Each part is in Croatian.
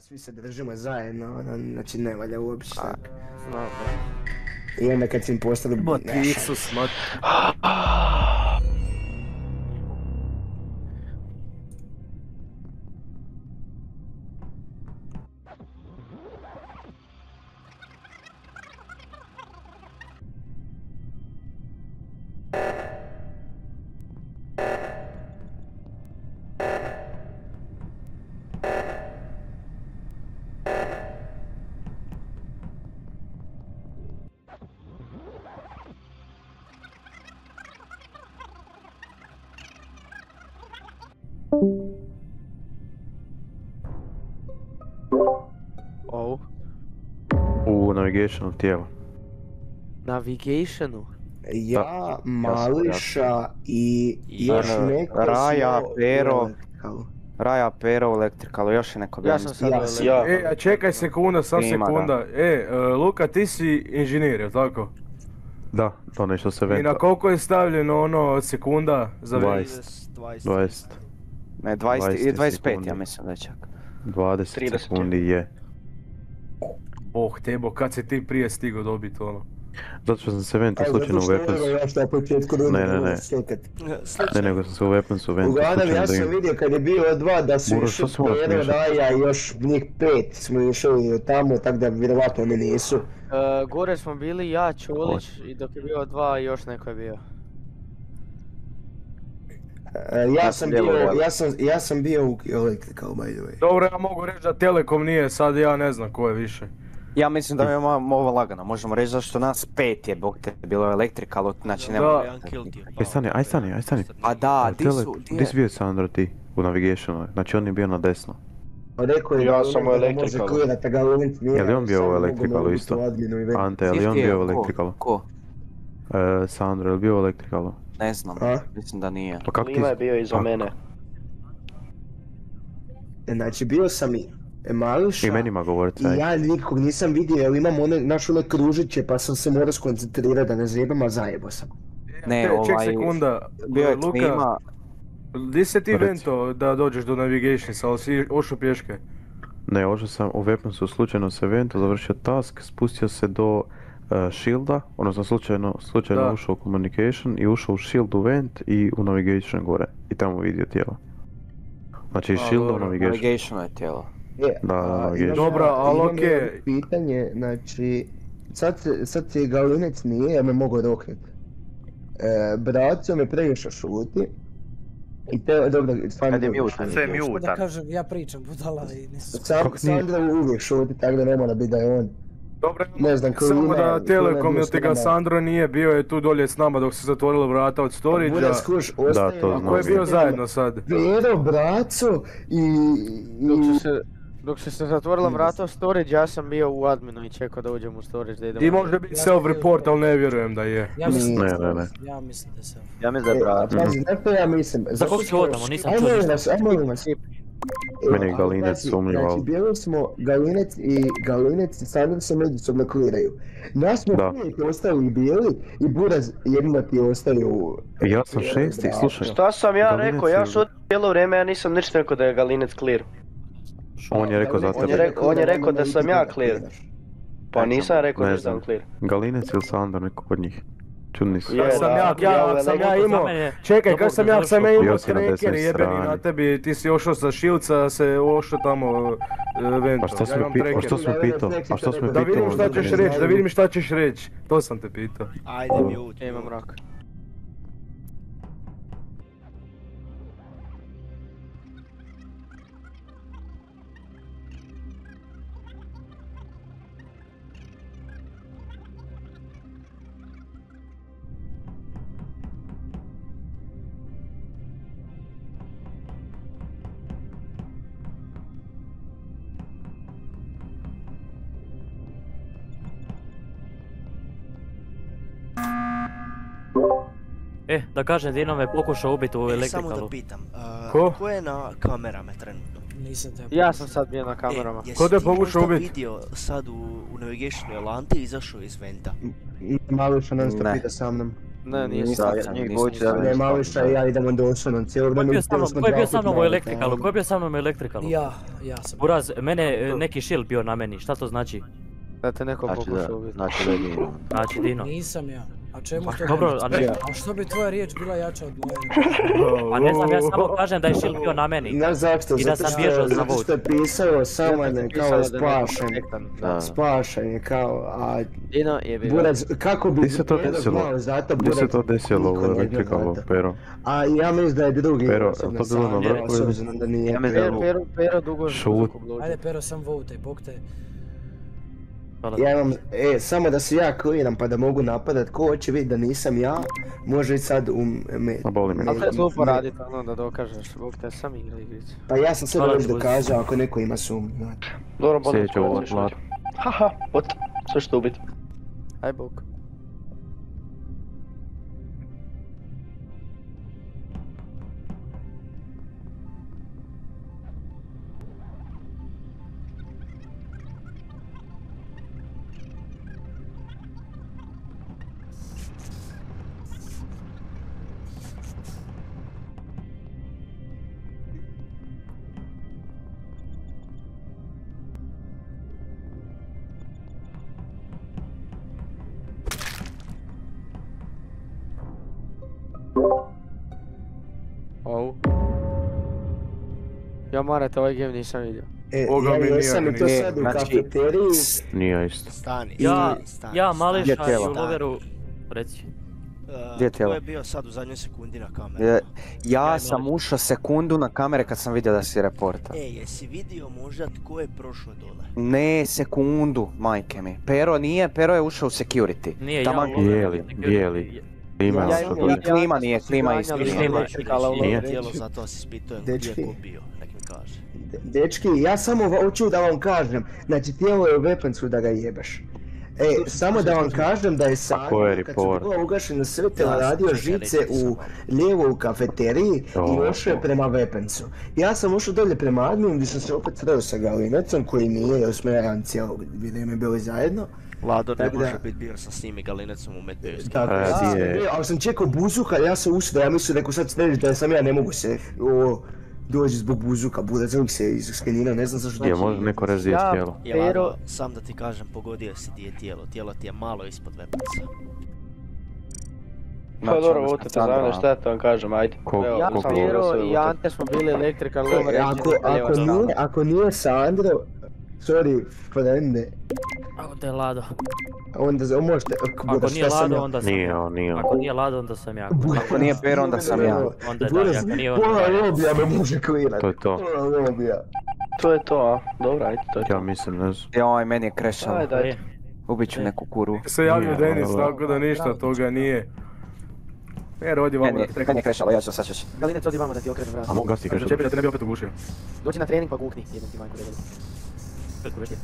Svi se držimo zajedno, znači ne valja uopće tako. Znam. I onda kad si im postali... Isus, mat... Oh. U navigationu tijela. Navigationu? Ja, Mališa i još neko... Raja, Pero... Raja, Pero, Electrical, još je neko bio. Ja sam sad Electrical. A čekaj sekunda, sam Ima, sekunda. Luka, ti si inženjer, jel' tako? Da, to nešto se venta. I na koliko je stavljeno ono sekunda za 20. Ne, 20 i 25 sekundi. ja mislim da je čak. 20 sekundi je. Oh, tebo, kad si ti prije stigao dobiti ono? Zato što sam se venta slučajno u Weaponsu. Ne, nego sam se u Weaponsu venta. Uglavnom, ja sam vidio kad je bio dva da su išli Pero, Raja i još njih 5 smo išli tamo, tako da vjerovatno oni nisu. Gore smo bili ja, Čolić i dok je bio 2 još neko je bio. Ja sam bio u Electrical, by the way. Dobro, ja mogu reći da Telekom nije, sad ja ne znam ko je više. Ja mislim da je ovo lagano, možemo reći zašto nas 5 je, bog te, bilo je Electrical, znači nema... Aj stani. A da, di si bio Sandro ti u navigationu, znači on je bio na desno. Ja sam u Electricalu. Je li on bio u Electricalu isto? Ante, je li on bio u Electricalu? Ko? Sandro, je li bio u Electricalu? Ne znam, mislim da nije. Pa kak ti... Lima je bio iza mene. Znači bio sam i Mališa imenima govoriti. I ja nikog nisam vidio jer imam one kružiće pa sam se morao skoncentrirati da ne zajebam, a zajebo sam. Ne, Ček sekunda, bio je Luka, Tima. Di se ti vento da dođeš do navigationsa, ali si ošao pješke? Ne, ošao sam u Weaponsu, slučajno se vento, završio task, spustio se do shielda, odnosno slučajno ušao u communication i ušao u shield u vent i u navigation gore. I tamo vidio tijelo. Znači iz shielda u navigation. Navigation je tijelo. Da, dobro, ali okej. Pitanje, znači, sad ti Galinec nije, ja me mogu roknut. Braco me previše šuti. I te, dobro, stvarno... Sve mi Da utan. kažem, ja pričam budala i nisam... Sandra uvijek šuti, tako da ne mora biti da je on. Dobro, ne znam ko samo ima, da Telekom ili ti ga ima. Sandro nije, bio je tu dolje s nama dok se zatvorilo vrata od storage-a. Bude skuš, ostaje... to A ko je bio zajedno sad? Pero, Braco i... Dok se zatvorila vrata u storage, ja sam bio u adminu i čekao da uđem u storage da idemo. I može biti self-report, ali ne vjerujem da je. Ja mislim da je Ja mislim da je Braco. Znaš ja mislim? Za kog si odamo, nisam čuo ništa. Ajmo nas. Meni je Galinec sumnjival. Znači, bili smo Galinec i Sandro se međusobno kliraju. Nas smo uvijek ostali bili i Buraz jedino ti je ostaju... Ja sam šesti, slušaj. Šta sam ja rekao, ja šutim cijelo vrijeme, ja nisam ništa rekao da je Galinec clear. On je rekao za tebe. On je rekao da sam ja clear. Pa nisam rekao da sam clear. Galinec ili Sandar, neko od njih. Čudni su. Sam ja imao, čekaj, kad sam ja imao tracker jebeni na tebi, ti si ošao sa šilca, se ošao tamo vento. A što si me pitao? Da vidim šta ćeš reći, da vidim šta ćeš reći, to sam te pitao. Ajde mute. Imam rak. Da kažem, Dino me pokušao ubiti u Electricalu. Samo da pitam, ko je na kamerama trenutno? Nisam te... Ja sam sad bio na kamerama. Ko te je pokušao ubiti? Jesi ti možda vidio sad u navigationu je Lante izašao iz venta? Malo što nas to pita sa mnom. Ne, nije Nisam, sad. njih dvojica ja Ne, Mališa i ja idemo do Osunom, cijelo Ko je vrijeme bio sa mnom, smo ko je bio trafik sa mnom u na- elektrikalu? Ko je bio sa mnom u elektrikalu? Ja sam. Buraz, mene neki shield bio na meni, šta to znači? Da te neko pokuša ubiti. Znači da je Dino. Znači Dino. Nisam ja. A čemu Pa to dobro, kažeš? a ne- A što bi tvoja riječ bila jača od moje? Pa ne znam, ja samo kažem da je shield bio na meni. Znaš zašto? I da Zato sam bježao za zato što vote. je pisalo samo ne kao spašen. Da. Spašen je kao, a Dino je bilo. Buraz, kako bi Gdje se to Buraz desilo? znao, zato Gdje se Buraz to desilo niko u ne zna elektrikalu, zato. Pero? A ja mislim da je drugi Pero, osob to bilo na sam, vrhu s ili? obzirom da nije. Ja mislim da je Pero dugo Šut. Ajde Pero, sam vote, bog te. Ja imam, samo da se ja kliram pa da mogu napadat, ko hoće vidjeti da nisam ja, može i sad A boli me. Ali to je glupo radit, ono da dokažeš, bog te sam igra igricu. Pa ja sam sve Hvala već ti, dokazao ako neko ima sumnju, znači. Dobro, bolno. Sljedeće ovo Vlad. Haha, sve što ubiti. Aj bog. Au. Ja marate, ovaj game nisam vidio. Boga mi Ja nije, jesam i to nije. sad u Znači- kafeteriji. Nije isto. Stani, Ja Gdje Mališa i tijelo? u Loveru, reci. Gdje je tijelo? Ko je bio sad u zadnjoj sekundi na kameru? Ja sam ušao sekundu na kamere kad sam vidio da si reporter. Jesi vidio možda tko je prošao dole? Ne, sekundu, majke mi. Pero nije, Pero je ušao u security. Nije, Taman- ja u Loveru. Bijeli. Ima Ja što imam- to. I klima nije, klima isto Ganjali nije. smo elektrikala u Nije. Loveru. Tijelo, zato vas ispitujem gdje Dečki. je ko bio, nek mi kaže. Dečki, ja samo hoću da vam kažem, znači tijelo je u weaponsu da ga jebeš. Samo da vam kažem da je sad, ko je kad su report? bilo ugašeno svjetlo, Ja, radio čekaj, žice recite u samo. lijevo u kafeteriji i O. ušao je prema weaponsu. Ja sam ušao dolje prema adminu gdje sam se opet sreo sa Galinecom koji nije, jer smo jedan cijelo vrijeme bili zajedno. Lado ne Tako da- može biti bio sam s njim i Galinecom u Medbejovskim. Tako, A, ja, di je? ali sam čekao buzuka, ja sam ušao da ja mislim neko sad sneži da sam ja ne mogu se dođi zbog buzuka, bude uvijek se iskenina, ne znam zašto. Je, može neko reći gdje je Ja- tijelo. Pero, sam da ti kažem, pogodio si di je tijelo. Tijelo ti je malo ispod weaponsa. Pa dobro, votite za mene, šta da vam kažem, ajde. Ko- Evo, Ja, ko- sam Pero sve i votite. Ante smo bili elektrikal Lover. Ako nije Sandro, sorry, frende, Ako te je Lado. onda možete, Ako nije Lado, onda sam Nije ja. on, nije on. Ako nije Lado, onda sam ja. Ako nije Pero, onda sam ja. Onda da, ako nije on, Pola onda ja. lobija me može klirat. To je to. Pola lobija. To je to, a? Dobro, ajde, to je Ja to. mislim, ne znam. Joj, meni je krešalo. Ajde, ajde. E, Ubit ću neku kuru. Se javio Nije, Denis, ono- tako da ništa toga nije. Pero, odi vamo Meni je krešalo, ja ću sad ćeš. Galinec, odi vamo da ti okrenem vrat. A mogu gasti Čepi da te ne bi opet ugušio. Dođi na trening pa kukni, jednom ti majku debeli. Preko već je.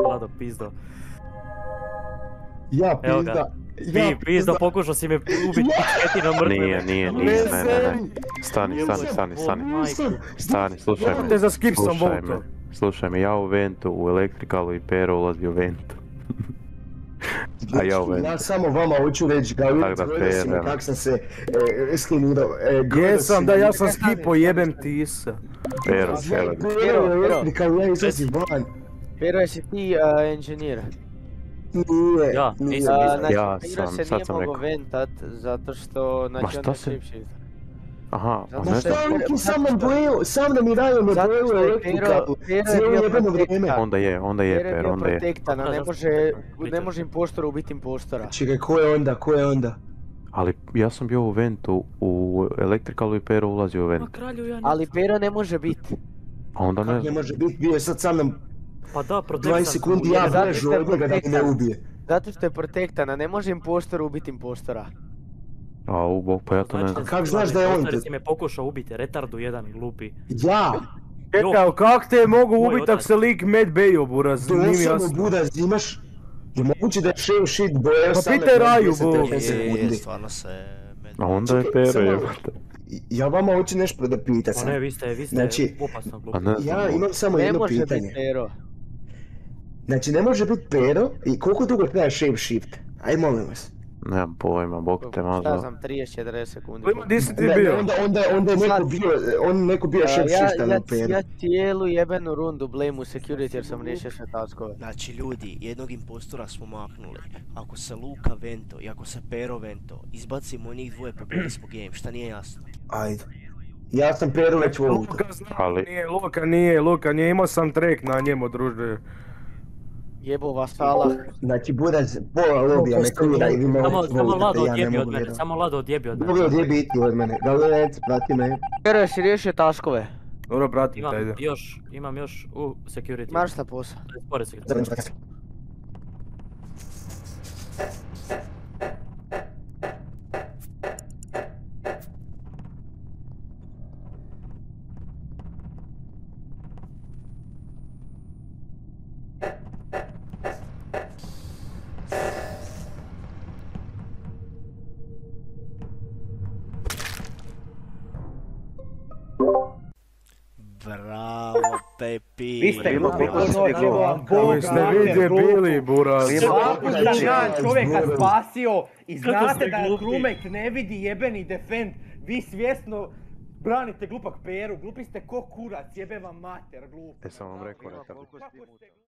Lado pizdo. Ja Evo ga. pizda. Pizdo, pokušao si me ubiti četinom mrtve. Nije, ne. Stani, slušaj me. Te za skip sam Slušaj me. volto. Slušaj me, ja u ventu, u elektrikalu i Pero ulazi u ventu. A ja u ventu. Ja samo vama hoću reći, Galinec, Tak da, gledao si me Pero. kak sam se skinirao. Jesam, da ja sam skipo, jebem ti se. Pero, Pero. Pero, elektrikal, ja izlazi van. Pero, jesi ti engineer? Nije, Ja, nije. nisam. Znači, Ja Pero sam, se sad nije sam mogao rekao. ventat, zato što, znači šta on je se- shapeshifter. Aha, pa Zato ne što znam. je- Sam sam nam brojio, sam nam i dajo me Zato brojio što je elektrikalu. Pero je Cijelo bio jebeno vrijeme. protektan. Onda je Pero je Pero, bio onda je. protektan, a ne može impostor ubiti impostora. Čekaj, ko je onda? Ali ja sam bio u ventu, u elektrikalu i Pero ulazi u Ma vent. kralju, ja ne... Ali Pero ne može biti. A onda ne Ne znam. može biti, bio je sad sam nam Pa da, 20 sekundi ja Zato brežu što je od njega da me ne protektan. ubije. Zato što je protektan, a ne može impostor ubiti impostora. Au, bog, pa ja to ne znam. Kak znaš da je on... Si me pokušao ubiti, retardu jedan glupi. Ja! Čekaj, kak te mogu ubiti ako se lik Mad Bayo, buraz, nije mi jasno. Doslovno, buraz, imaš... Je moguće da je shave shit bojao Pa same pitaj Raju, 30 Je, sekundi. stvarno se... A onda je Pero, jebate. Ja vama hoću nešto da pita sam. Ne, vi ste Znači, opasno A glupi. ne znam, Ja imam samo Ne jedno može biti pitanje. Pero. Znači, ne može biti Pero i koliko dugo traje shave shift? Aj molim vas. nemam pojma, bog te Šta mazao. znam, 30-40 sekundi. Gdje si ti bio? Onda je neko bio shave shift, ali Pero. Ja cijelu jebenu rundu blame u security jer sam riješio sve taskove. Znači ljudi, jednog impostora smo maknuli. Ako se Luka vento i ako se Pero vento, izbacimo njih dvoje, pobili smo game, šta nije jasno? Ajde. Ja sam Pero već volio. Luka nije, Luka nije, imao sam track na njemu, druže. Jebo vas Allah. Znači, buraz, pola lobija me klira i vi me Samo Lado ja ne odjebi od mogu mene, vjerovati. samo Lado odjebi od Mogu mene. odjebiti od mene. Galinac, prati me. Pero, jesi riješio taskove? Dobro, pratim te, ajde. Imam još u security. Imaš šta posao? Pored security. Bravo, Pepi! Vi ste Koji ste vidje bili, buraz. Svaki dan čovjeka spasio i znate da Krumek ne vidi jebeni defend. Vi svjesno branite glupak Peru, glupi ste ko kurac, jebe vam mater, glupi. Sam vam rekao,